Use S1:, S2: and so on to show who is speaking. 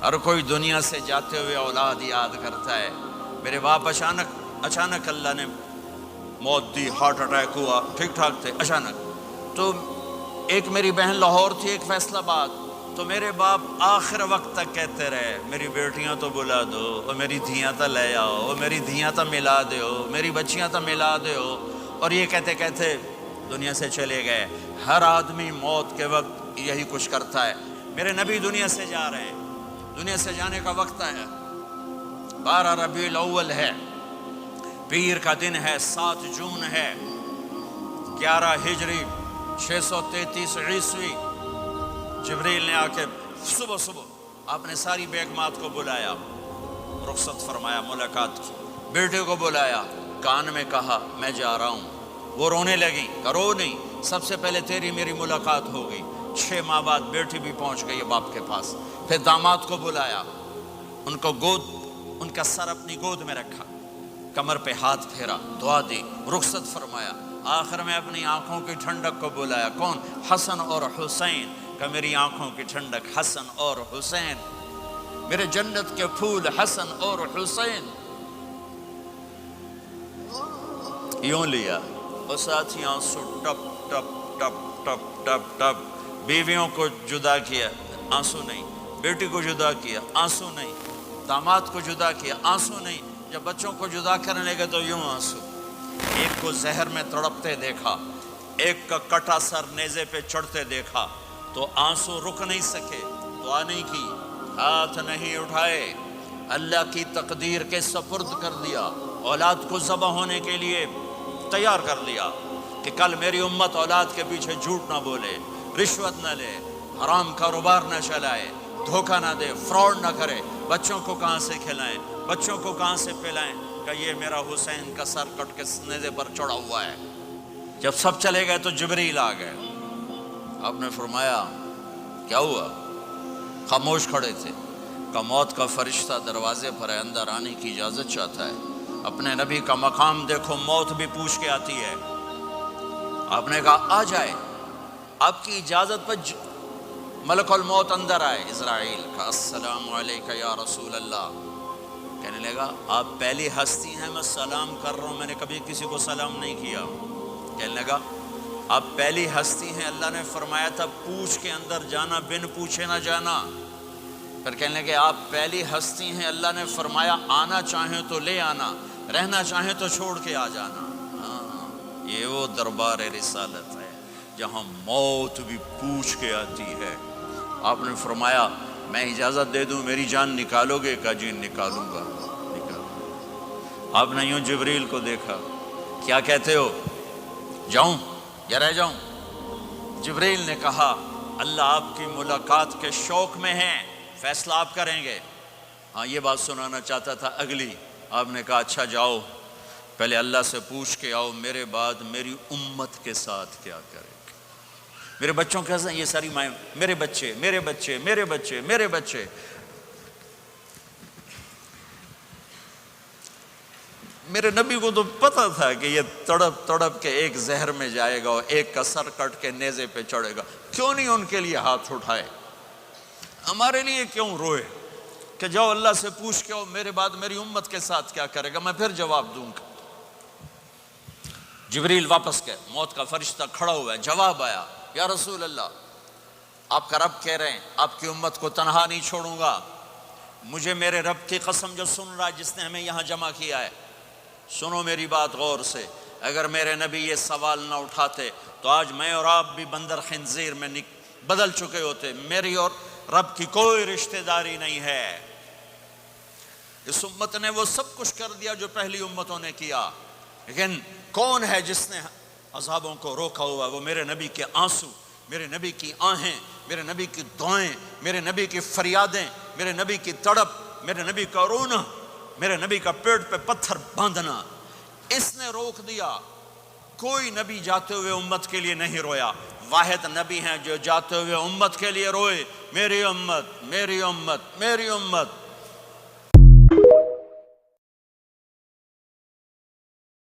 S1: ہر کوئی دنیا سے جاتے ہوئے اولاد یاد کرتا ہے. میرے باپ اچانک اللہ نے موت دی، ہارٹ اٹیک ہوا، ٹھیک ٹھاک تھے، اچانک. تو ایک میری بہن لاہور تھی، ایک فیصل آباد. تو میرے باپ آخر وقت تک کہتے رہے میری بیٹیاں تو بلا دو، اور میری دھیاں تو لے آؤ، اور میری دھیاں تو ملا دیو، میری بچیاں تو ملا دیو. اور یہ کہتے کہتے دنیا سے چلے گئے. ہر آدمی موت کے وقت یہی کچھ کرتا ہے. میرے نبی دنیا سے جا رہے ہیں، دنیا سے جانے کا وقت ہے. 12 ربیع الاول ہے، پیر کا دن ہے، 7 جون ہے، 11 ہجری 633 عیسوی. جبریل نے آ کے صبح آپ نے ساری بیگمات کو بلایا، رخصت فرمایا، ملاقات کی. بیٹے کو بلایا، کان میں کہا میں جا رہا ہوں. وہ رونے لگی، کرو نہیں، سب سے پہلے تیری میری ملاقات ہو گئی. 6 ماہ بعد بیٹی بھی پہنچ گئی باپ کے پاس. پھر داماد کو بلایا، ان کا سر اپنی گود میں رکھا، کمر پہ ہاتھ پھیرا، دعا دی، رخصت فرمایا. آخر میں اپنی آنکھوں کی ٹھنڈک کو بلایا. کون؟ حسن اور حسین. کہ میری آنکھوں کی ٹھنڈک حسن اور حسین، میرے جنت کے پھول حسن اور حسین. یوں لیا اور ساتھ ہی آنسو ٹپ ٹپ ٹپ ٹپ ٹپ ٹپ. بیویوں کو جدا کیا، آنسو نہیں. بیٹی کو جدا کیا، آنسو نہیں. داماد کو جدا کیا، آنسو نہیں. جب بچوں کو جدا کرنے لگے تو یوں آنسو. ایک کو زہر میں تڑپتے دیکھا، ایک کا کٹا سر نیزے پہ چڑھتے دیکھا تو آنسو رک نہیں سکے. دعا نہیں کی، ہاتھ نہیں اٹھائے، اللہ کی تقدیر کے سپرد کر دیا. اولاد کو ذبح ہونے کے لیے تیار کر لیا کہ کل میری امت اولاد کے پیچھے جھوٹ نہ بولے، رشوت نہ لے، حرام کاروبار نہ چلائے، دھوکہ نہ دے، فراڈ نہ کرے. بچوں کو کہاں سے کھلائیں، بچوں کو کہاں سے پلائیں؟ کہ یہ میرا حسین کا سر کٹ کے نیزے پر چڑھا ہوا ہے. جب سب چلے گئے تو جبریل آ گئے. آپ نے فرمایا کیا ہوا؟ خاموش کھڑے تھے. کہ موت کا فرشتہ دروازے پر ہے، اندر آنے کی اجازت چاہتا ہے. اپنے نبی کا مقام دیکھو، موت بھی پوچھ کے آتی ہے. آپ نے کہا آ جائے. آپ کی اجازت پر ملک الموت اندر آئے. اسرائیل کا السلام علیکہ یا رسول اللہ. کہنے لگا آپ پہلی ہستی ہیں، میں سلام کر رہا ہوں، میں نے کبھی کسی کو سلام نہیں کیا. کہنے لگا آپ پہلی ہستی ہیں، اللہ نے فرمایا تھا پوچھ کے اندر جانا، بن پوچھے نہ جانا. پھر کہنے لگے آپ پہلی ہستی ہیں، اللہ نے فرمایا آنا چاہیں تو لے آنا، رہنا چاہیں تو چھوڑ کے آ جانا. ہاں، یہ وہ دربار رسالت ہے جہاں موت بھی پوچھ کے آتی ہے. آپ نے فرمایا میں اجازت دے دوں میری جان نکالو گے؟ کہا جی نکالوں گا. آپ نے یوں جبریل کو دیکھا، کیا کہتے ہو، جاؤں یا رہ جاؤں؟ جبریل نے کہا اللہ آپ کی ملاقات کے شوق میں ہیں، فیصلہ آپ کریں گے. ہاں یہ بات سنانا چاہتا تھا اگلی. آپ نے کہا اچھا جاؤ، پہلے اللہ سے پوچھ کے آؤ میرے بعد میری امت کے ساتھ کیا کرے گا. میرے بچوں کے ساتھ یہ ساری مائیں، میرے بچے میرے بچے میرے بچے میرے بچے. میرے نبی کو تو پتا تھا کہ یہ تڑپ تڑپ کے ایک زہر میں جائے گا اور ایک کا سر کٹ کے نیزے پہ چڑھے گا. کیوں نہیں ان کے لیے ہاتھ اٹھائے؟ ہمارے لیے کیوں روئے کہ جاؤ اللہ سے پوچھ کے آؤ میرے بعد میری امت کے ساتھ کیا کرے گا، میں پھر جواب دوں گا. جبریل واپس گئے، موت کا فرشتہ کھڑا ہوا ہے. جواب آیا یا رسول اللہ آپ کا رب کہہ رہے ہیں آپ کی امت کو تنہا نہیں چھوڑوں گا. مجھے میرے رب کی قسم جو سن رہا ہے جس نے ہمیں یہاں جمع کیا ہے، سنو میری بات غور سے. اگر میرے نبی یہ سوال نہ اٹھاتے تو آج میں اور آپ بھی بندر خنزیر میں بدل چکے ہوتے. میری اور رب کی کوئی رشتہ داری نہیں ہے. اس امت نے وہ سب کچھ کر دیا جو پہلی امتوں نے کیا، لیکن کون ہے جس نے عذابوں کو روکا ہوا؟ وہ میرے نبی کے آنسو، میرے نبی کی آہیں، میرے نبی کی دعائیں، میرے نبی کی فریادیں، میرے نبی کی تڑپ، میرے نبی کا رونا، میرے نبی کا پیٹ پہ پتھر باندھنا. اس نے روک دیا. کوئی نبی جاتے ہوئے امت کے لیے نہیں رویا. واحد نبی ہیں جو جاتے ہوئے امت کے لیے روئے، میری امت میری امت میری امت.